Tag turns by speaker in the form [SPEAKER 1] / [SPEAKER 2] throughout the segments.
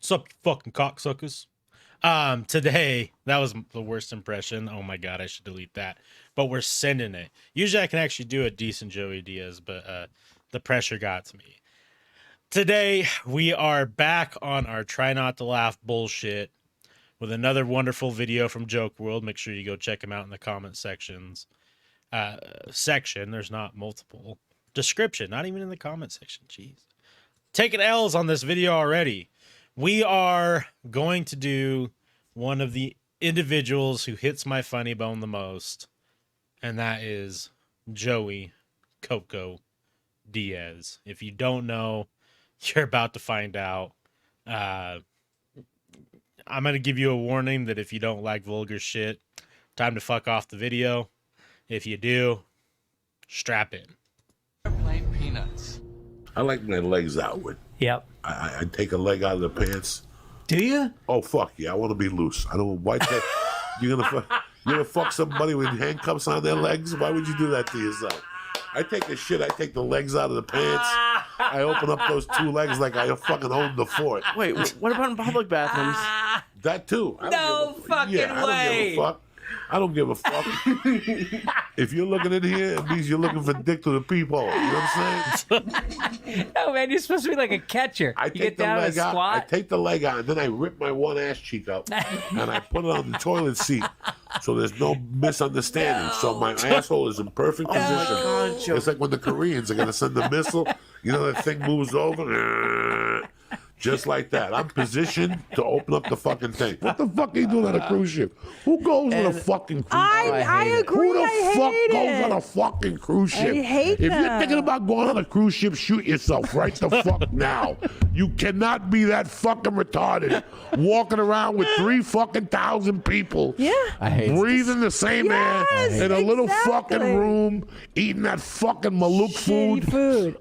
[SPEAKER 1] What's up, fucking cocksuckers? Today, that was the worst impression. Oh my god, I should delete that. But we're sending it. Usually I can actually do a decent Joey Diaz, but the pressure got to me. Today, we are back on our try not to laugh bullshit with another wonderful video from Joke World. Make sure you go check him out in the comment sections. There's not multiple. Description, not even in the comment section. Jeez. Taking L's on this video already. We are going to do one of the individuals who hits my funny bone the most, and that is Joey Coco Diaz. If you don't know, you're about to find out. I'm going to give you a warning that if you don't like vulgar shit, time to fuck off the video. If you do, strap in.
[SPEAKER 2] Plain peanuts.
[SPEAKER 3] I like my legs outward.
[SPEAKER 4] Yep.
[SPEAKER 3] I take a leg out of the pants.
[SPEAKER 4] Do you?
[SPEAKER 3] Oh fuck yeah! I want to be loose. I don't. Why? You're gonna fuck somebody with handcuffs on their legs? Why would you do that to yourself? I take a shit. I take the legs out of the pants. I open up those two legs like I fucking own the fort.
[SPEAKER 2] Wait, what about in public bathrooms?
[SPEAKER 3] That too. I
[SPEAKER 4] No fucking way.
[SPEAKER 3] I don't give a fuck. If you're looking in here, it means you're looking for dick to the peephole. You know what I'm saying?
[SPEAKER 4] No, man, you're supposed to be like a catcher.
[SPEAKER 3] I
[SPEAKER 4] You
[SPEAKER 3] take
[SPEAKER 4] get
[SPEAKER 3] the
[SPEAKER 4] down and
[SPEAKER 3] leg out. I
[SPEAKER 4] squat.
[SPEAKER 3] take the leg out, and then I rip my one ass cheek up, and I put it on the toilet seat, so there's no misunderstanding. So my asshole is in perfect position.
[SPEAKER 2] God, Joe.
[SPEAKER 3] It's like when the Koreans are gonna send a missile. You know that thing moves over. Just like that. I'm positioned to open up the fucking thing. What the fuck are you doing on a cruise ship? Who goes on a fucking cruise ship?
[SPEAKER 5] I agree.
[SPEAKER 3] Who the
[SPEAKER 5] I
[SPEAKER 3] fuck
[SPEAKER 5] hate
[SPEAKER 3] goes
[SPEAKER 5] it.
[SPEAKER 3] on a fucking cruise ship?
[SPEAKER 5] I hate
[SPEAKER 3] If you're
[SPEAKER 5] them.
[SPEAKER 3] thinking about going on a cruise ship, shoot yourself right the fuck now. You cannot be that fucking retarded walking around with 3,000 people.
[SPEAKER 5] Yeah.
[SPEAKER 4] I hate
[SPEAKER 3] breathing the same air
[SPEAKER 5] Yes,
[SPEAKER 3] in a little
[SPEAKER 5] exactly.
[SPEAKER 3] fucking room, eating that fucking Malouk
[SPEAKER 5] Shitty food.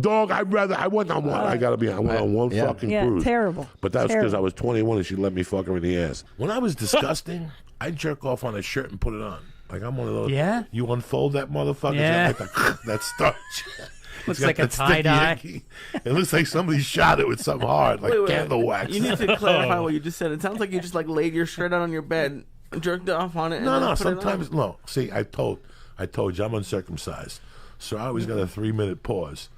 [SPEAKER 3] Dog, I went on one. I went on one fucking
[SPEAKER 5] Yeah,
[SPEAKER 3] cruise.
[SPEAKER 5] terrible.
[SPEAKER 3] But that was because
[SPEAKER 5] Terrible.
[SPEAKER 3] I was 21 and she let me fuck her in the ass. When I was disgusting, I jerk off on a shirt and put it on. Like I'm one of those.
[SPEAKER 4] Yeah?
[SPEAKER 3] You unfold that motherfucker.
[SPEAKER 4] Yeah.
[SPEAKER 3] That starch.
[SPEAKER 4] Looks
[SPEAKER 3] It's got
[SPEAKER 4] like a
[SPEAKER 3] that sticky
[SPEAKER 4] tie-dye.
[SPEAKER 3] icky. It looks like somebody shot it with something hard, like candle wax.
[SPEAKER 2] You need to clarify what you just said. It sounds like you just like laid your shirt out on your bed, jerked off on it. And
[SPEAKER 3] No,
[SPEAKER 2] then put it on.
[SPEAKER 3] sometimes no. See, I told you I'm uncircumcised, so I always got a 3-minute pause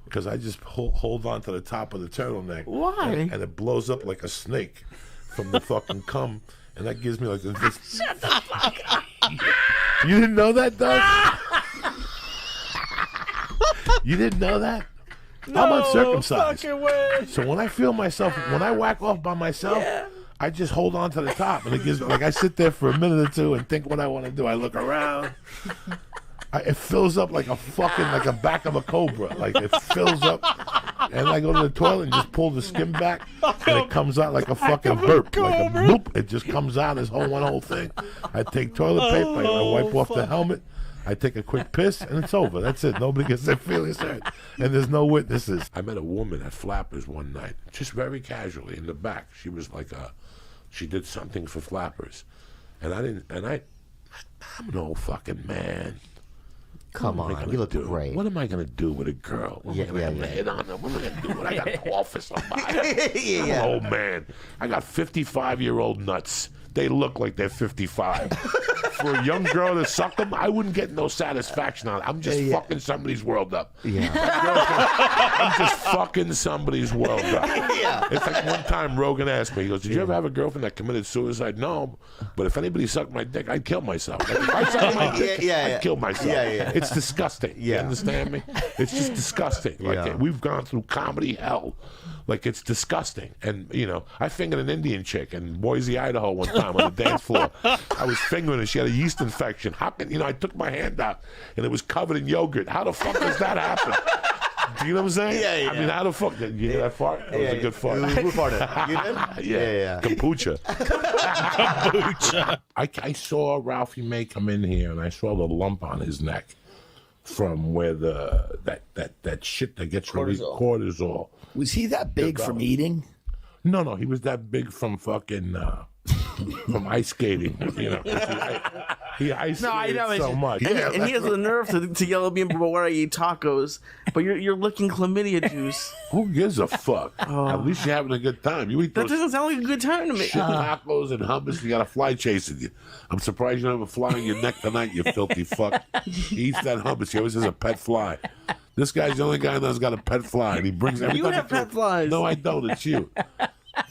[SPEAKER 3] because I just hold on to the top of the turtleneck.
[SPEAKER 2] Why?
[SPEAKER 3] And it blows up like a snake from the fucking cum, and that gives me like this. Shut the fuck up. You didn't know that, Doug? You didn't know that? I'm uncircumcised. So when I feel myself, when I whack off by myself, I just hold on to the top, and it gives like I sit there for a minute or two and think what I want to do. I look around. It fills up like a back of a cobra. Like it fills up, and I go to the toilet and just pull the skin back, and it comes out like a fucking burp, like a boop. It just comes out one whole thing. I take toilet paper, I wipe off the helmet. I take a quick piss, and it's over. That's it. Nobody gets their feelings hurt, and there's no witnesses. I met a woman at Flappers one night, just very casually in the back. She was like she did something for Flappers, and I'm an old fucking man.
[SPEAKER 6] Come on, you look great.
[SPEAKER 3] What am I gonna do with a girl? What am I gonna hit on her? What am I gonna do when I gotta call for somebody? I'm an old man. I got 55-year-old nuts. They look like they're 55. For a young girl to suck them, I wouldn't get no satisfaction on it. I'm just fucking somebody's world up.
[SPEAKER 6] Yeah.
[SPEAKER 3] I'm just fucking somebody's world up.
[SPEAKER 6] Yeah.
[SPEAKER 3] It's like one time Rogan asked me, he goes, did you ever have a girlfriend that committed suicide? No, but if anybody sucked my dick, I'd kill myself. Like, if I sucked my dick, I'd kill myself.
[SPEAKER 6] Yeah.
[SPEAKER 3] It's disgusting. You understand me? It's just disgusting. Like we've gone through comedy hell. Like it's disgusting. And I fingered an Indian chick in Boise, Idaho one time on the dance floor. I was fingering her. She had a yeast infection. How can I took my hand out and it was covered in yogurt. How the fuck does that happen? Do you know what I'm saying?
[SPEAKER 6] Yeah.
[SPEAKER 3] I mean, how the fuck did you hear that fart? That was a good fart.
[SPEAKER 6] Who farted? You did?
[SPEAKER 3] Yeah. Kombucha.
[SPEAKER 1] Kombucha.
[SPEAKER 3] I saw Ralphie May come in here and I saw the lump on his neck from where that shit that gets released, cortisol.
[SPEAKER 7] Was he that big from eating?
[SPEAKER 3] No, he was that big from fucking from ice skating. You know, he ice skated so much.
[SPEAKER 2] And he has the nerve to yell at me before I eat tacos. But you're licking chlamydia juice.
[SPEAKER 3] Who gives a fuck? At least you're having a good time. You eat
[SPEAKER 2] That
[SPEAKER 3] those
[SPEAKER 2] doesn't sound like a good time to me.
[SPEAKER 3] shit tacos and hummus. You got a fly chasing you. I'm surprised you don't have a fly on your neck tonight, you filthy fuck. He eats that hummus. He always has a pet fly. This guy's the only guy that's got a pet fly, and he brings every
[SPEAKER 2] You
[SPEAKER 3] time.
[SPEAKER 2] have pet flies.
[SPEAKER 3] No, I don't. It's you.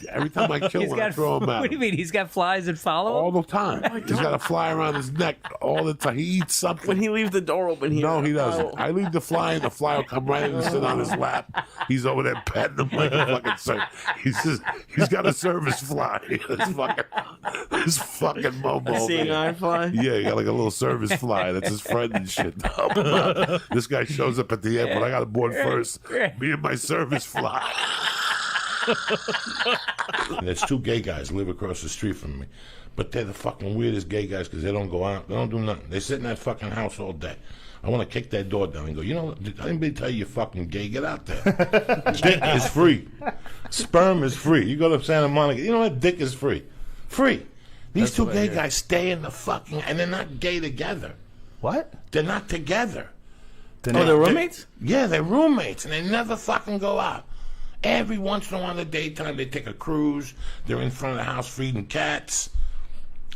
[SPEAKER 3] Every time I kill one, I throw him out.
[SPEAKER 4] What do you mean? He's got flies that follow
[SPEAKER 3] All
[SPEAKER 4] him?
[SPEAKER 3] the time. He's got a fly around his neck all the time. He eats something.
[SPEAKER 2] When he leaves the door open here.
[SPEAKER 3] No, he doesn't.
[SPEAKER 2] Oh.
[SPEAKER 3] I leave the fly, and the fly will come right in and sit on his lap. He's over there petting him like a fucking he's got a service fly. This fucking Momo.
[SPEAKER 2] Seeing eye fly.
[SPEAKER 3] Yeah, he got like a little service fly. That's his friend and shit. This guy shows up at the end, but I got aboard first. Me and my service fly. And there's two gay guys live across the street from me, but they're the fucking weirdest gay guys because they don't go out, they don't do nothing. They sit in that fucking house all day. I want to kick their door down and go, you know, did anybody tell you you're fucking gay? Get out there. Dick is free. Sperm is free. You go to Santa Monica, you know what? Dick is free. Free. These two gay guys stay in the fucking, and they're not gay together.
[SPEAKER 5] What?
[SPEAKER 3] They're not together.
[SPEAKER 2] They're roommates?
[SPEAKER 3] Yeah, they're roommates, and they never fucking go out. Every once in a while in the daytime, they take a cruise. They're in front of the house feeding cats.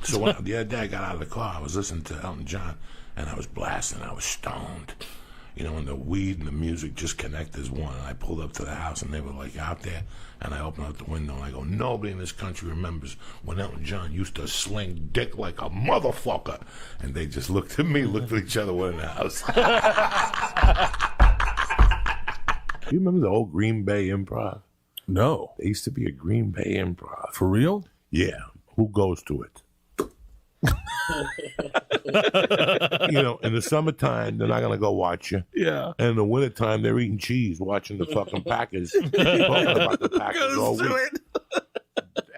[SPEAKER 3] So the other day, I got out of the car. I was listening to Elton John, and I was blasting. I was stoned. You know, and the weed and the music just connect as one. And I pulled up to the house, and they were, like, out there. And I opened up the window, and I go, nobody in this country remembers when Elton John used to sling dick like a motherfucker. And they just looked at me, looked at each other, we're in the house. You remember the old Green Bay Improv?
[SPEAKER 5] No.
[SPEAKER 3] There used to be a Green Bay Improv.
[SPEAKER 5] For real?
[SPEAKER 3] Yeah. Who goes to it? You know, in the summertime, they're not going to go watch you.
[SPEAKER 5] Yeah.
[SPEAKER 3] And in the wintertime, they're eating cheese, watching the fucking Packers. Talking about the Packers all week.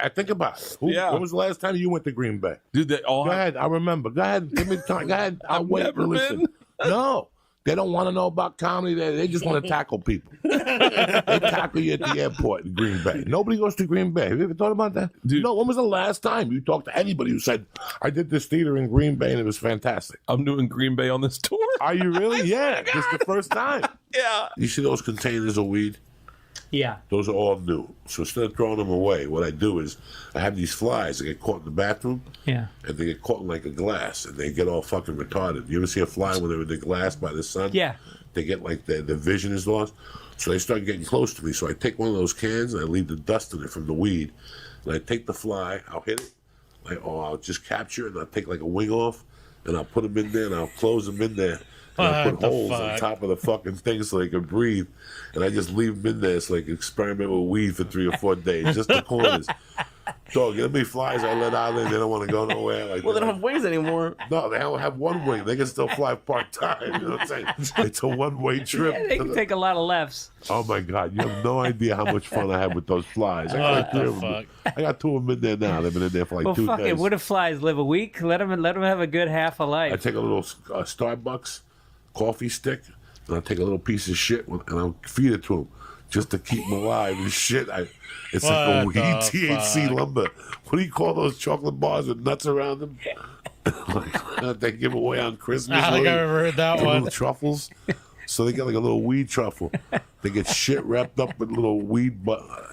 [SPEAKER 3] I think about it. When was the last time you went to Green Bay?
[SPEAKER 5] Dude, they all
[SPEAKER 3] Go ahead. I remember. Go ahead. Give me time. Go ahead. I'll wait
[SPEAKER 5] never
[SPEAKER 3] to listen.
[SPEAKER 5] been.
[SPEAKER 3] No. They don't want to know about comedy. They just want to tackle people. They tackle you at the airport in Green Bay. Nobody goes to Green Bay. Have you ever thought about that?
[SPEAKER 5] Dude.
[SPEAKER 3] No, when was the last time you talked to anybody who said, I did this theater in Green Bay and it was fantastic?
[SPEAKER 5] I'm doing Green Bay on this tour.
[SPEAKER 3] Are you really? Yeah. This is the first time.
[SPEAKER 5] Yeah.
[SPEAKER 3] You see those containers of weed?
[SPEAKER 4] Yeah.
[SPEAKER 3] Those are all new. So instead of throwing them away, what I do is I have these flies that get caught in the bathroom.
[SPEAKER 4] Yeah.
[SPEAKER 3] And they get caught in like a glass and they get all fucking retarded. You ever see a fly when they're in the glass by the sun?
[SPEAKER 4] Yeah.
[SPEAKER 3] They get like their vision is lost. So they start getting close to me. So I take one of those cans and I leave the dust in it from the weed. And I take the fly, I'll hit it, I'll just capture it and I'll take like a wing off and I'll put them in there and I'll close them in there. And I put holes on top of the fucking thing so they can breathe. And I just leave them in there so they can experiment with weed for 3 or 4 days, just the corners. Dog, you know how many flies I let out there? They don't want to go nowhere. Like
[SPEAKER 2] Well, they don't have wings anymore.
[SPEAKER 3] No, they don't have one wing. They can still fly part-time. You know what I'm saying? It's a one-way trip.
[SPEAKER 4] Yeah, they can take a lot of lefts.
[SPEAKER 3] Oh, my God. You have no idea how much fun I had with those flies. I got, like 3 of them. I got 2 of them in there now. They've been in there for like
[SPEAKER 4] Well,
[SPEAKER 3] 2
[SPEAKER 4] fuck
[SPEAKER 3] days.
[SPEAKER 4] it. What if flies live a week? Let them have a good half a
[SPEAKER 3] I
[SPEAKER 4] life.
[SPEAKER 3] take a little Starbucks coffee stick, and I'll take a little piece of shit, and I'll feed it to them just to keep them alive and shit. It's like a weed THC lumber. What do you call those chocolate bars with nuts around them? Like they give away on Christmas.
[SPEAKER 1] I think I ever heard that one.
[SPEAKER 3] Little truffles. So they get like a little weed truffle. They get shit wrapped up with little weed,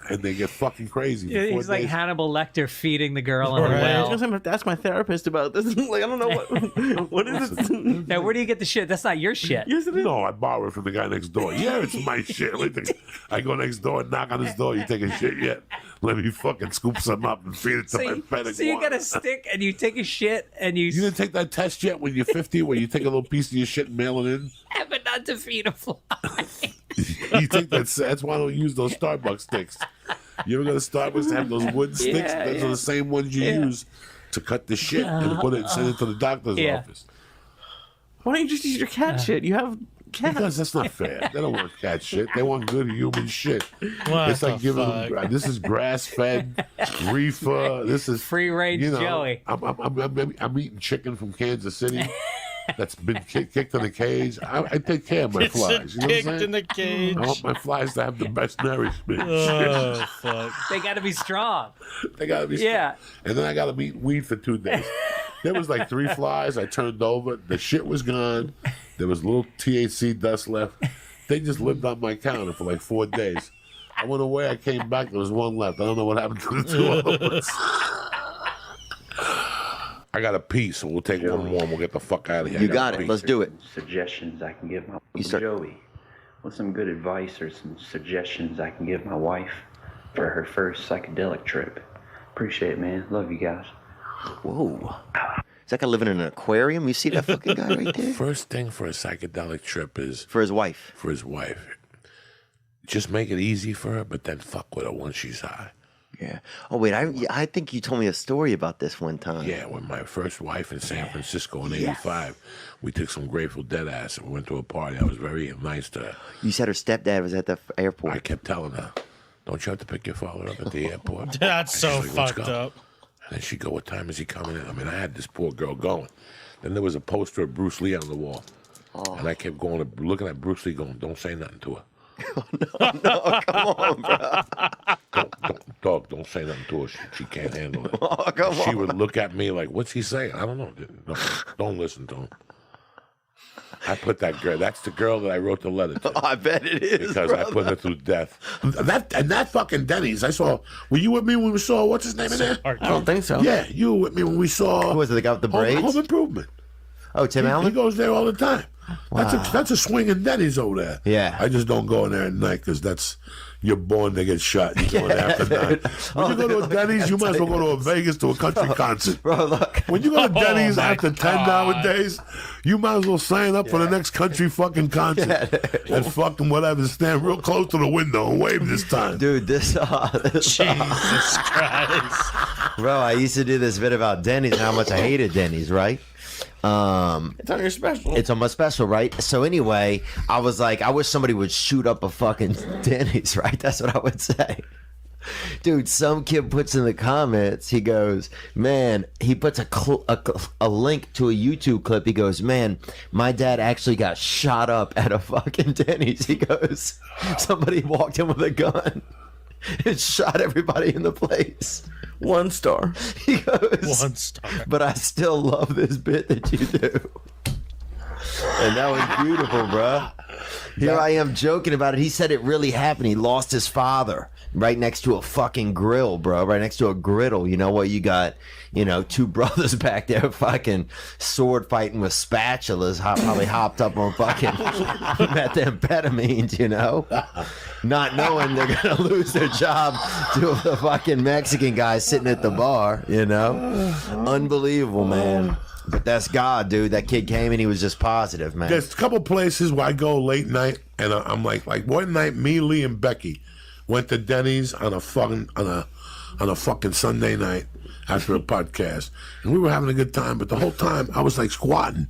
[SPEAKER 3] and they get fucking crazy.
[SPEAKER 4] Yeah, he's like Hannibal Lecter feeding the girl in the
[SPEAKER 1] Right.
[SPEAKER 2] I
[SPEAKER 4] well.
[SPEAKER 2] was gonna have to ask my therapist about this. Like, I don't know what is it.
[SPEAKER 4] Now, where do you get the shit? That's not your shit.
[SPEAKER 2] Yes, it is.
[SPEAKER 3] No, I borrow it from the guy next door. Yeah, it's my shit. I go next door and knock on his door. You take a shit yet? Let me fucking scoop some up and feed it to my pet.
[SPEAKER 4] So you got a stick and you take a shit and you
[SPEAKER 3] You didn't take that test yet when you're 50, where you take a little piece of your shit and mail it in?
[SPEAKER 4] but not to feed a fly.
[SPEAKER 3] You think that's why I don't use those Starbucks sticks. You ever go to Starbucks and have those wooden sticks?
[SPEAKER 4] Yeah,
[SPEAKER 3] Those are the same ones you use to cut the shit and put it and send it to the doctor's office.
[SPEAKER 2] Why don't you just use your cat shit? You have cats.
[SPEAKER 3] Because that's not fair. They don't want cat shit. They want good human shit.
[SPEAKER 1] What
[SPEAKER 3] It's like
[SPEAKER 1] the
[SPEAKER 3] giving
[SPEAKER 1] fuck?
[SPEAKER 3] them. This is grass fed, reefer. This is
[SPEAKER 4] Free range Joey.
[SPEAKER 3] I'm eating chicken from Kansas City. that's been kicked in the cage. I take care of my
[SPEAKER 1] It's
[SPEAKER 3] flies. You know what I'm
[SPEAKER 1] kicked
[SPEAKER 3] saying?
[SPEAKER 1] in the cage.
[SPEAKER 3] I want my flies to have the best nourishment.
[SPEAKER 1] Oh fuck!
[SPEAKER 4] They got to be strong.
[SPEAKER 3] They gotta be
[SPEAKER 4] Yeah.
[SPEAKER 3] And then I gotta eat weed for 2 days. There was like 3 flies. I turned over. The shit was gone. There was little THC dust left. They just lived on my counter for like 4 days. I went away. I came back. There was 1 left. I don't know what happened to the 2 other ones. I got a piece, so we'll take one more and we'll get the fuck out of here.
[SPEAKER 7] You got it. Let's do it.
[SPEAKER 8] Suggestions I can give my
[SPEAKER 7] You start.
[SPEAKER 8] Joey. What's some good advice or some suggestions I can give my wife for her first psychedelic trip? Appreciate it, man. Love you guys.
[SPEAKER 7] Whoa. Is that guy living in an aquarium? You see that fucking guy right there?
[SPEAKER 3] First thing for a psychedelic trip is
[SPEAKER 7] For his wife.
[SPEAKER 3] for his wife. Just make it easy for her, but then fuck with her once she's high.
[SPEAKER 7] Yeah. Oh, wait. I think you told me a story about this one time.
[SPEAKER 3] Yeah, with my first wife in San Francisco in '85, we took some Grateful Dead ass and we went to a party. I was very nice to her.
[SPEAKER 7] You said her stepdad was at the airport.
[SPEAKER 3] I kept telling her, "Don't you have to pick your father up at the airport?"
[SPEAKER 1] That's so
[SPEAKER 3] And she's like, "Let's
[SPEAKER 1] fucked
[SPEAKER 3] go."
[SPEAKER 1] up.
[SPEAKER 3] And then she'd go, "What time is he coming in?" I mean, I had this poor girl going. Then there was a poster of Bruce Lee on the wall. And I kept going, looking at Bruce Lee going, "Don't say nothing to her."
[SPEAKER 7] No, come on, bro.
[SPEAKER 3] Don't say nothing to her. She can't handle it.
[SPEAKER 7] Oh, come
[SPEAKER 3] She
[SPEAKER 7] on.
[SPEAKER 3] would look at me like, "What's he saying?" I don't know. No, don't listen to him. I put that girl. That's the girl that I wrote the letter to.
[SPEAKER 7] I bet it is,
[SPEAKER 3] Because I put her through death. That fucking Denny's. I saw. Were you with me when we saw what's his name in there?
[SPEAKER 2] I don't think so.
[SPEAKER 3] Yeah, you were with me when we saw.
[SPEAKER 7] Who was it, the guy with the braids?
[SPEAKER 3] Home Improvement.
[SPEAKER 7] Oh, Tim
[SPEAKER 3] He
[SPEAKER 7] Allen?
[SPEAKER 3] goes there all the time. That's a swinging Denny's over there.
[SPEAKER 7] Yeah.
[SPEAKER 3] I just don't go in there at night because you're born to get shot. You go in there after night. When you go to a Denny's, you might as well go to a Vegas to a country concert.
[SPEAKER 7] Bro, look.
[SPEAKER 3] When you go to Denny's
[SPEAKER 1] my
[SPEAKER 3] after 10 nowadays, you might as well sign up for the next country fucking concert and fucking whatever. Stand real close to the window and wave this time.
[SPEAKER 7] Dude, this
[SPEAKER 1] Jesus Christ!
[SPEAKER 7] bro, I used to do this bit about Denny's and how much I hated Denny's, right?
[SPEAKER 2] It's on your special.
[SPEAKER 7] It's on my special, right? So anyway, I was like, I wish somebody would shoot up a fucking Denny's, right? That's what I would say. Dude, some kid puts in the comments, he goes, man, he puts a link to a YouTube clip. He goes, man, my dad actually got shot up at a fucking Denny's. He goes, somebody walked in with a gun and shot everybody in the place.
[SPEAKER 2] 1 star.
[SPEAKER 7] He goes,
[SPEAKER 1] 1 star.
[SPEAKER 7] but I still love this bit that you do. And that was beautiful, bro. Here I am joking about it. He said it really happened. He lost his father right next to a fucking grill, bro. Right next to a griddle. You know what? You got, 2 brothers back there fucking sword fighting with spatulas, probably hopped up on fucking methamphetamines, not knowing they're going to lose their job to the fucking Mexican guy sitting at the bar, Unbelievable, man. But that's God, dude. That kid came and he was just positive, man.
[SPEAKER 3] There's a couple places where I go late night, and I'm like one night, me, Lee, and Becky went to Denny's on a fucking Sunday night after a podcast, and we were having a good time. But the whole time I was like squatting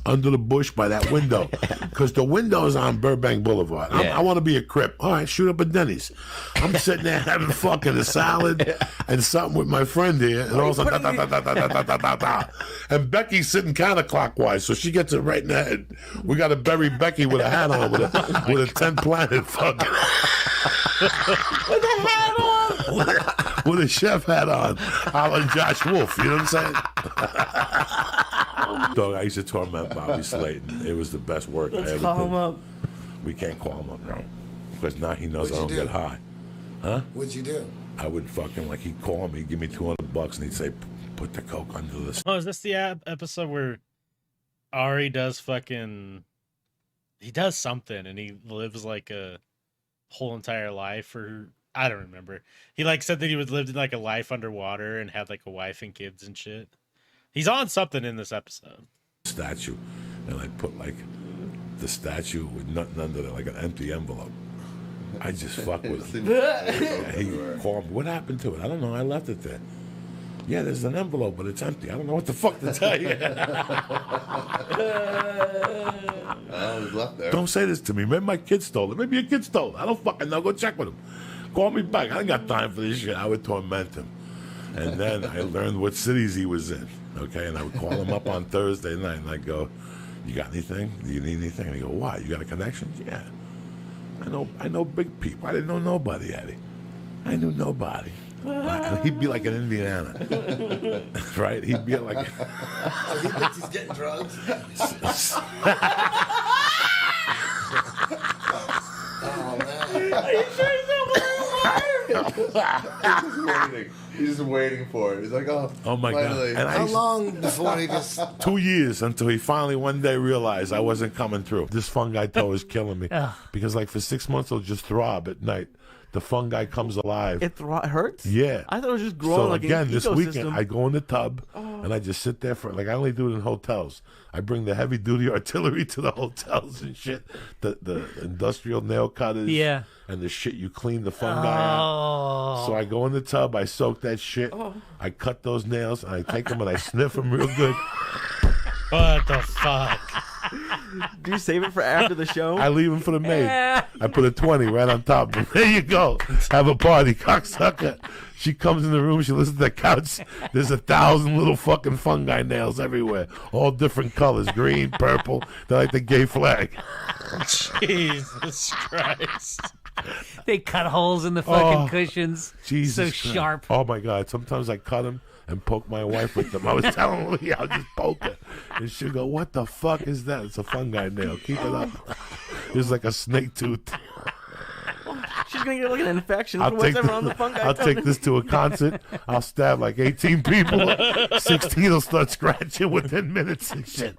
[SPEAKER 3] under the bush by that window because the window's on Burbank Boulevard. I want to be a Crip. All right, shoot up at Denny's. I'm sitting there having fucking a salad and something with my friend here, and all of a sudden, and Becky's sitting counterclockwise, so she gets it right in the head. We got to bury Becky with a hat on, with a 10 planet fucking. With a hat on. With a chef hat on, a la Josh Wolf. You know what I'm saying? Dog, I used to torment Bobby Slayton. It was the best work I ever
[SPEAKER 2] Call
[SPEAKER 3] did.
[SPEAKER 2] him up.
[SPEAKER 3] We can't call him up now because now he knows I don't get high. Huh?
[SPEAKER 9] What'd you do?
[SPEAKER 3] I would fucking he'd call me, give me $200, and he'd say, "Put the coke under the."
[SPEAKER 1] Oh, is this the episode where Ari does he does something and he lives like a whole entire life, or I don't remember. He said that he would lived in a life underwater and had a wife and kids and shit. He's on something in this episode.
[SPEAKER 3] Statue, and I put the statue with nothing under there, like an empty envelope. I just fuck with him. He called me. What happened to it? I don't know. I left it there. Yeah, there's an envelope, but it's empty. I don't know what the fuck to tell you.
[SPEAKER 6] Oh, it was left there.
[SPEAKER 3] Don't say this to me. Maybe my kid stole it. Maybe your kid stole it. I don't fucking know. Go check with him. Call me back. I ain't got time for this shit. I would torment him. And then I learned what cities he was in. Okay, and I would call him up on Thursday night, and I'd go, "You got anything? Do you need anything?" And he go, "What? You got a connection?" Yeah. I know big people. I didn't know nobody, Eddie. I knew nobody. And he'd be like in Indiana, right? He'd be like.
[SPEAKER 6] So he thinks he's getting drugs. Oh man! Are you sure he's just waiting for it. He's like, oh
[SPEAKER 3] my God.
[SPEAKER 6] finally.
[SPEAKER 3] And
[SPEAKER 6] How long before he just?
[SPEAKER 3] 2 years until he finally one day realized I wasn't coming through. This fungi toe is killing me because like for 6 months it'll just throb at night. The fungi comes alive.
[SPEAKER 2] It hurts?
[SPEAKER 3] Yeah.
[SPEAKER 2] I thought it was just growing
[SPEAKER 3] So
[SPEAKER 2] like
[SPEAKER 3] again,
[SPEAKER 2] an
[SPEAKER 3] this
[SPEAKER 2] ecosystem.
[SPEAKER 3] weekend I go in the tub and I just sit there for like I only do it in hotels. I bring the heavy duty artillery to the hotels and shit. The industrial nail cutters.
[SPEAKER 4] Yeah.
[SPEAKER 3] And the shit you clean the fungi out. So I go in the tub, I soak that shit, I cut those nails, and I take them and I sniff them real good.
[SPEAKER 1] What the fuck?
[SPEAKER 2] Do you save it for after the show?
[SPEAKER 3] I leave them for the maid. I put a 20 right on top. There you go. Have a party, cocksucker. She comes in the room. She listens to the couch. There's 1,000 little fucking fungi nails everywhere, all different colors, green, purple. They're like the gay flag.
[SPEAKER 1] Jesus Christ.
[SPEAKER 4] They cut holes in the fucking cushions.
[SPEAKER 3] Jesus
[SPEAKER 4] So
[SPEAKER 3] Christ.
[SPEAKER 4] sharp.
[SPEAKER 3] Oh my God. Sometimes I cut them and poke my wife with them. I was telling Lee, I'll just poke her. And she'll go, "What the fuck is that?" It's a fungi nail. Keep it up. It's like a snake tooth.
[SPEAKER 2] She's gonna get like an infection
[SPEAKER 3] I'll
[SPEAKER 2] from
[SPEAKER 3] take,
[SPEAKER 2] whatever on the fungi.
[SPEAKER 3] I'll take this to a concert. I'll stab like 18 people. 16 will start scratching within minutes and shit.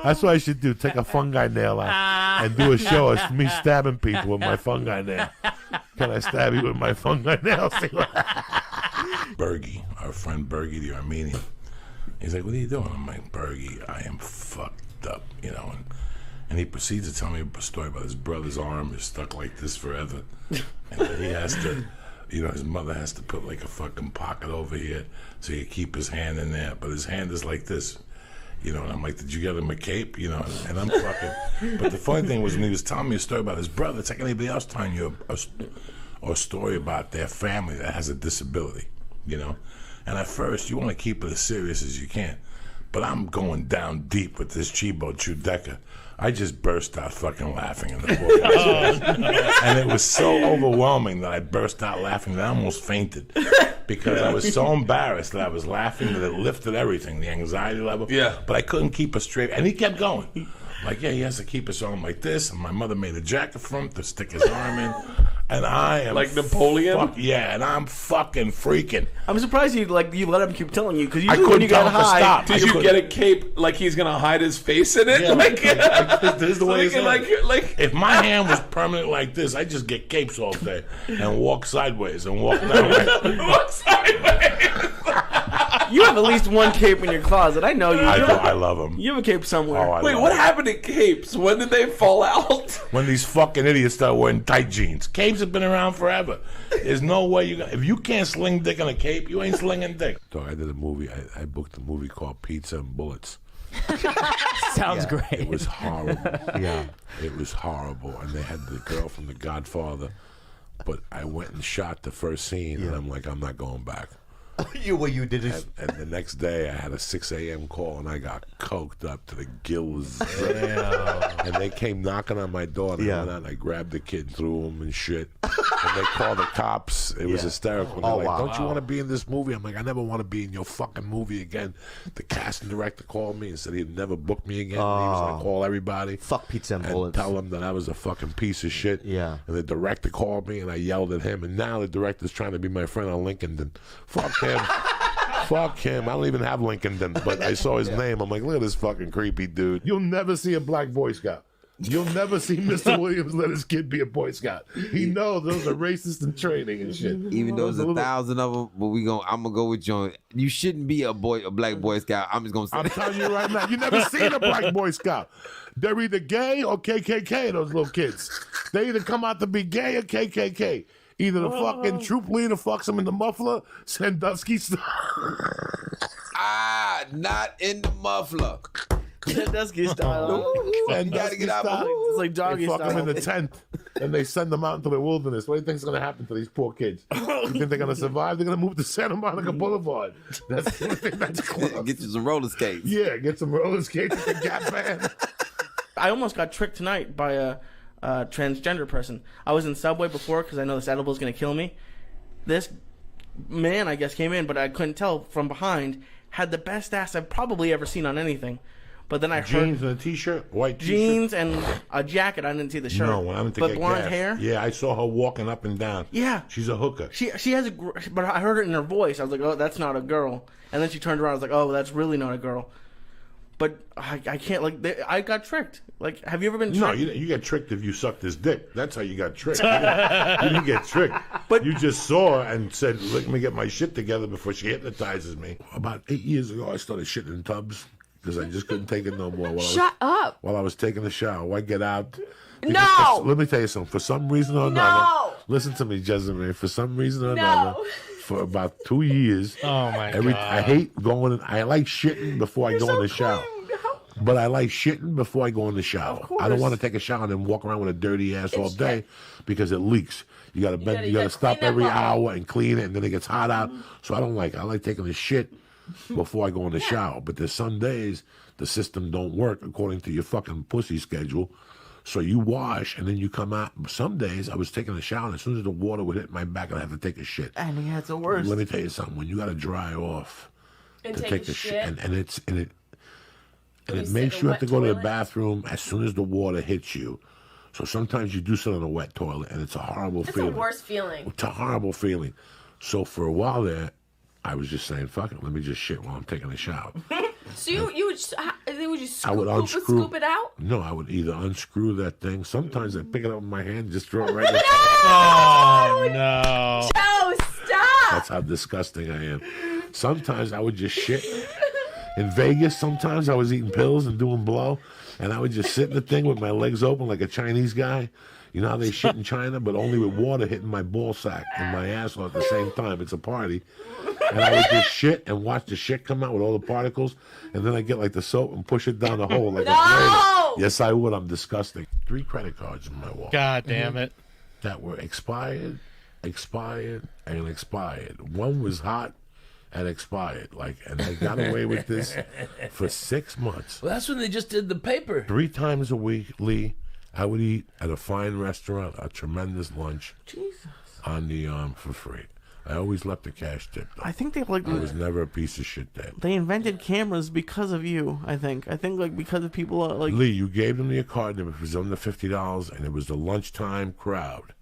[SPEAKER 3] That's what I should do. Take a fungi nail out and do a show of me stabbing people with my fungi nail. Can I stab you with my fungi nail? Bergie, our friend Bergie, the Armenian. He's like, "What are you doing?" I'm like, "Bergie, I am fucked up, you know." And he proceeds to tell me a story about his brother's arm is stuck like this forever. And then he has to, you know, his mother has to put like a fucking pocket over here so he can keep his hand in there. But his hand is like this. You know, and I'm like, "Did you get him a cape?" You know, and I'm fucking. But the funny thing was when he was telling me a story about his brother, it's like anybody else telling you a story about their family that has a disability, you know. And at first, you want to keep it as serious as you can. But I'm going down deep with this Chibo Chudeca. I just burst out fucking laughing in the pool. And it was so overwhelming that I burst out laughing that I almost fainted. Because I was so embarrassed that I was laughing that it lifted everything, the anxiety level.
[SPEAKER 5] Yeah.
[SPEAKER 3] But I couldn't keep it straight. And he kept going. Like, yeah, he has to keep his arm like this. And my mother made a jacket for him to stick his arm in. And I am
[SPEAKER 5] Like Napoleon?
[SPEAKER 3] Yeah, and I'm fucking freaking.
[SPEAKER 2] I'm surprised you let him keep telling you because
[SPEAKER 3] I
[SPEAKER 2] usually when
[SPEAKER 3] couldn't
[SPEAKER 2] you
[SPEAKER 3] tell
[SPEAKER 2] got
[SPEAKER 3] him to
[SPEAKER 2] high,
[SPEAKER 3] stop.
[SPEAKER 5] Did you get a cape like he's gonna hide his face in it?
[SPEAKER 3] Yeah,
[SPEAKER 5] like,
[SPEAKER 3] this is the way
[SPEAKER 5] so
[SPEAKER 3] it's
[SPEAKER 5] like
[SPEAKER 3] if my hand was permanent like this, I just get capes all day and walk sideways and walk that way.
[SPEAKER 5] walk sideways.
[SPEAKER 2] you have at least one cape in your closet. I know you.
[SPEAKER 3] I do. I love them.
[SPEAKER 2] You have a cape somewhere.
[SPEAKER 3] Oh, I
[SPEAKER 5] Wait,
[SPEAKER 3] love
[SPEAKER 5] what
[SPEAKER 3] 'em.
[SPEAKER 5] happened to capes? When did they fall out?
[SPEAKER 3] When these fucking idiots start wearing tight jeans. Capes have been around forever. There's no way if you can't sling dick in a cape, you ain't slinging dick. So I did a movie. I booked a movie called Pizza and Bullets.
[SPEAKER 4] Sounds great.
[SPEAKER 3] It was horrible. Yeah, it was horrible. And they had the girl from The Godfather, but I went and shot the first scene, and I'm like, I'm not going back.
[SPEAKER 7] You did it.
[SPEAKER 3] And the next day, I had a 6 a.m. call, and I got coked up to the gills. And they came knocking on my door, and I went out and I grabbed the kid, threw him and shit. And they called the cops. It was hysterical. They're like, "Don't you want to be in this movie?" I'm like, "I never want to be in your fucking movie again." The casting director called me and said he'd never book me again. And he was like, "Call everybody.
[SPEAKER 7] Fuck Pizza and Bullets.
[SPEAKER 3] Tell them that I was a fucking piece of shit."
[SPEAKER 7] Yeah.
[SPEAKER 3] And the director called me, and I yelled at him. And now the director's trying to be my friend on LinkedIn. Fuck him. Fuck him. I don't even have LinkedIn, but I saw his name. I'm like, look at this fucking creepy dude. You'll never see a black Boy Scout. You'll never see Mr. Williams let his kid be a Boy Scout. He knows those are racist in training and shit.
[SPEAKER 9] Even though there's 1,000 of them, but I'm gonna go with John. You shouldn't be a black Boy Scout. I'm just gonna say.
[SPEAKER 3] I'm telling you right now, you never seen a black Boy Scout. They're either gay or KKK. Those little kids. They either come out to be gay or KKK. Either the fucking troop leader fucks him in the muffler, Sandusky style.
[SPEAKER 9] Not in the muffler.
[SPEAKER 2] Dusky style.
[SPEAKER 3] And
[SPEAKER 9] You gotta get out.
[SPEAKER 2] It's like
[SPEAKER 3] They
[SPEAKER 2] doggy
[SPEAKER 3] fuck them
[SPEAKER 2] style.
[SPEAKER 3] in the tent, and they send them out into the wilderness. What do you think's going to happen to these poor kids? You think they're going to survive? They're going to move to Santa Monica Boulevard. That's the only thing that's close.
[SPEAKER 9] Get you some roller skates.
[SPEAKER 3] Yeah, get some roller skates at the Gap Band.
[SPEAKER 2] I almost got tricked tonight by a transgender person. I was in Subway before because I know this edible is going to kill me. This man, I guess, came in, but I couldn't tell from behind. Had the best ass I've probably ever seen on anything. But then I heard
[SPEAKER 3] Jeans and a t-shirt, white t-shirt.
[SPEAKER 2] jeans and a jacket. I didn't see the shirt.
[SPEAKER 3] No, when I went to
[SPEAKER 2] but
[SPEAKER 3] get
[SPEAKER 2] blonde
[SPEAKER 3] gas.
[SPEAKER 2] hair.
[SPEAKER 3] Yeah, I saw her walking up and down.
[SPEAKER 2] Yeah.
[SPEAKER 3] She's a hooker.
[SPEAKER 2] She has a, but I heard it in her voice. I was like, oh, that's not a girl. And then she turned around. I was like, oh, that's really not a girl. But I can't, like, I got tricked. Like, have you ever been tricked?
[SPEAKER 3] No, you get tricked if you sucked his dick. That's how you got tricked. You didn't get tricked. But you just saw her and said, let me get my shit together before she hypnotizes me. About 8 years ago, I started shitting in tubs because I just couldn't take it no more.
[SPEAKER 10] Shut up.
[SPEAKER 3] While I was taking a shower, I get out.
[SPEAKER 10] No!
[SPEAKER 3] Let me tell you something. For some reason or another, listen to me, Jezebel. For some reason or another, for about 2 years,
[SPEAKER 1] Oh my god.
[SPEAKER 3] I hate going. I like shitting before I go in the shower. But I like shitting before I go in the shower. I don't want to take a shower and then walk around with a dirty ass all day because it leaks. You gotta bend. You gotta stop every hour and clean it, and then it gets hot out. So I don't like. I like taking a shit before I go in the shower. But there's some days the system don't work according to your fucking pussy schedule. So you wash and then you come out. Some days I was taking a shower, and as soon as the water would hit my back, I'd have to take a shit.
[SPEAKER 2] And he had the worst.
[SPEAKER 3] Let me tell you something. When you gotta dry off
[SPEAKER 10] And
[SPEAKER 3] to
[SPEAKER 10] take
[SPEAKER 3] take
[SPEAKER 10] a
[SPEAKER 3] a shit,
[SPEAKER 10] shit?
[SPEAKER 3] and it
[SPEAKER 10] you
[SPEAKER 3] makes
[SPEAKER 10] sit in
[SPEAKER 3] you
[SPEAKER 10] a
[SPEAKER 3] have to
[SPEAKER 10] wet
[SPEAKER 3] go to the
[SPEAKER 10] toilet?
[SPEAKER 3] bathroom as soon as the water hits you. So sometimes you do sit on a wet toilet, and it's a horrible
[SPEAKER 10] It's
[SPEAKER 3] feeling.
[SPEAKER 10] the worst feeling.
[SPEAKER 3] It's a horrible feeling. So for a while there, I was just saying, fuck it, let me just shit while I'm taking a shower.
[SPEAKER 10] So you would just, would you
[SPEAKER 3] I would unscrew.
[SPEAKER 10] scoop it out?
[SPEAKER 3] No, I would either unscrew that thing. Sometimes I'd pick it up with my hand, just throw it right in the
[SPEAKER 1] Oh no.
[SPEAKER 10] Joe, stop!
[SPEAKER 3] That's how disgusting I am. Sometimes I would just shit. In Vegas, sometimes I was eating pills and doing blow, and I would just sit in the thing with my legs open like a Chinese guy. You know how they shit in China, but only with water hitting my ball sack and my asshole at the same time. It's a party. And I would just shit and watch the shit come out with all the particles, and then I get like the soap and push it down the hole like a grater. Yes, I would. I'm disgusting. 3 credit cards in my wallet.
[SPEAKER 1] God damn it.
[SPEAKER 3] That were expired, and expired. One was hot and expired. And I got away with this for 6 months.
[SPEAKER 11] Well, that's when they just did the paper.
[SPEAKER 3] 3 times a week, Lee, I would eat at a fine restaurant, a tremendous lunch on the arm for free. I always left the cash tip. Though.
[SPEAKER 2] I think they
[SPEAKER 3] I was never a piece of shit there.
[SPEAKER 2] They invented cameras because of you. I think because of people like
[SPEAKER 3] Lee, you gave them your card number. It was under $50, and it was the lunchtime crowd.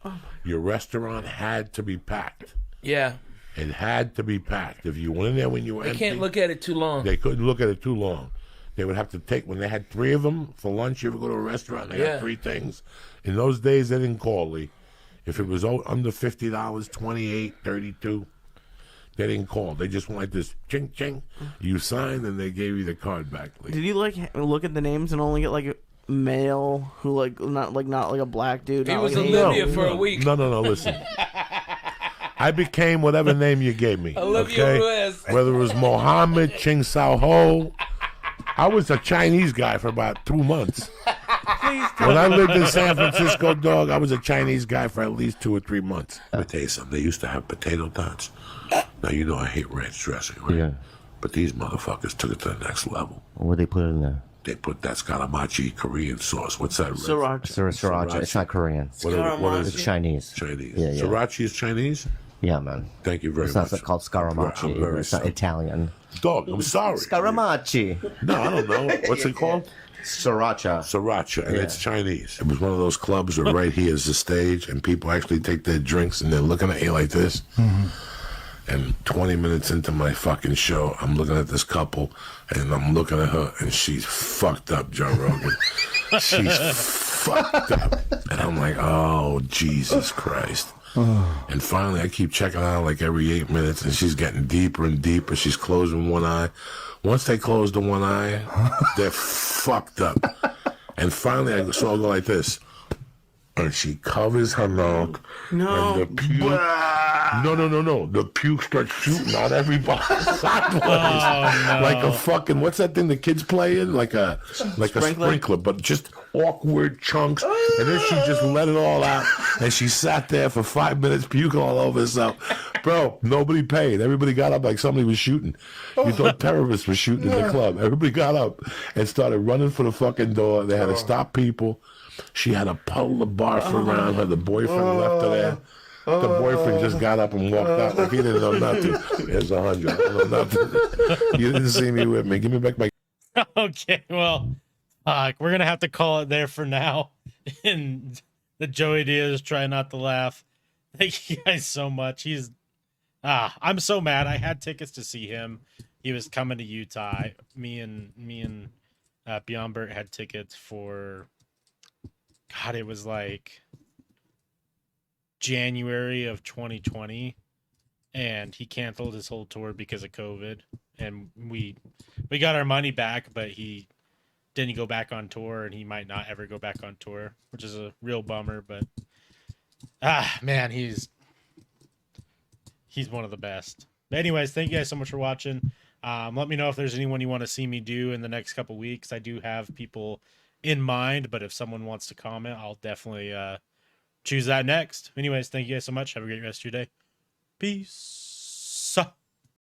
[SPEAKER 3] Your restaurant had to be packed.
[SPEAKER 11] Yeah.
[SPEAKER 3] It had to be packed. If you went in there when you were
[SPEAKER 11] They
[SPEAKER 3] empty,
[SPEAKER 11] can't look at it too long.
[SPEAKER 3] They couldn't look at it too long. They would have to take, when they had 3 of them for lunch, you ever go to a restaurant, they got 3 things. In those days, they didn't call, Lee. If it was under $50, $28, $32, they didn't call. They just went like this, ching, ching. You signed, and they gave you the card back, Lee.
[SPEAKER 2] Did you look at the names and only get like a male who not like a black dude?
[SPEAKER 11] He
[SPEAKER 2] not
[SPEAKER 11] was
[SPEAKER 2] like
[SPEAKER 11] Olivia for a week.
[SPEAKER 3] No, listen. I became whatever name you gave me.
[SPEAKER 11] Olivia Ruiz.
[SPEAKER 3] Whether it was Mohammed, Ching Sao Ho. I was a Chinese guy for about 2 months. When I lived in San Francisco, dog, I was a Chinese guy for at least 2 or 3 months. Let me tell you something. They used to have potato dots. Now, you know I hate ranch dressing, right?
[SPEAKER 12] Yeah.
[SPEAKER 3] But these motherfuckers took it to the next level.
[SPEAKER 12] What they put in there?
[SPEAKER 3] They put that skalamachi Korean sauce. What's that?
[SPEAKER 2] Sriracha.
[SPEAKER 12] Sriracha. It's not Korean.
[SPEAKER 3] What is
[SPEAKER 12] It's
[SPEAKER 3] it?
[SPEAKER 12] Chinese.
[SPEAKER 3] Chinese.
[SPEAKER 12] Yeah, yeah.
[SPEAKER 3] Sriracha is Chinese?
[SPEAKER 12] Yeah, man.
[SPEAKER 3] Thank you very
[SPEAKER 12] It's
[SPEAKER 3] much.
[SPEAKER 12] not called scaramachi.
[SPEAKER 3] I'm very
[SPEAKER 12] It's not
[SPEAKER 3] sorry.
[SPEAKER 12] Italian.
[SPEAKER 3] Dog, I'm sorry.
[SPEAKER 12] Scaramachi.
[SPEAKER 3] No, I don't know. What's it called?
[SPEAKER 12] Sriracha.
[SPEAKER 3] Sriracha, and
[SPEAKER 12] Yeah.
[SPEAKER 3] it's Chinese. It was one of those clubs where right here is the stage, and people actually take their drinks, and they're looking at you like this. And 20 minutes into my fucking show, I'm looking at this couple, and I'm looking at her, and she's fucked up, Joe Rogan. She's fucked up. And I'm like, oh, Jesus Christ. And finally, I keep checking out like every 8 minutes, and she's getting deeper and deeper. She's closing one eye. Once they close the one eye, they're fucked up. And finally, I saw her go like this. and she covers her mouth.
[SPEAKER 2] No.
[SPEAKER 3] And the puke. No. The puke starts shooting out everybody sideways.
[SPEAKER 1] no.
[SPEAKER 3] Like a fucking, what's that thing the kids play in? Like a sprinkler, but just awkward chunks. And then she just let it all out. And she sat there for 5 minutes puking all over herself. Bro, nobody paid. Everybody got up like somebody was shooting. You thought terrorists were shooting in the club. Everybody got up and started running for the fucking door. They had to stop people. She had a puddle of barf around her. The boyfriend left her there. The boyfriend just got up and walked out like he didn't know nothing. Here's 100. I don't know nothing. You didn't see me with me. Give me back my...
[SPEAKER 1] Okay, well, we're going to have to call it there for now. And the Joey Diaz Try Not to Laugh. Thank you guys so much. I'm so mad. I had tickets to see him. He was coming to Utah. Me and Beyond Bert had tickets for, God, it was like January of 2020, and he canceled his whole tour because of COVID. And we got our money back, but he didn't go back on tour, and he might not ever go back on tour, which is a real bummer. But man, he's one of the best. But anyways, thank you guys so much for watching. Let me know if there's anyone you want to see me do in the next couple weeks. I do have people in mind, but if someone wants to comment, I'll definitely choose that next. Anyways, thank you guys so much. Have a great rest of your day. Peace.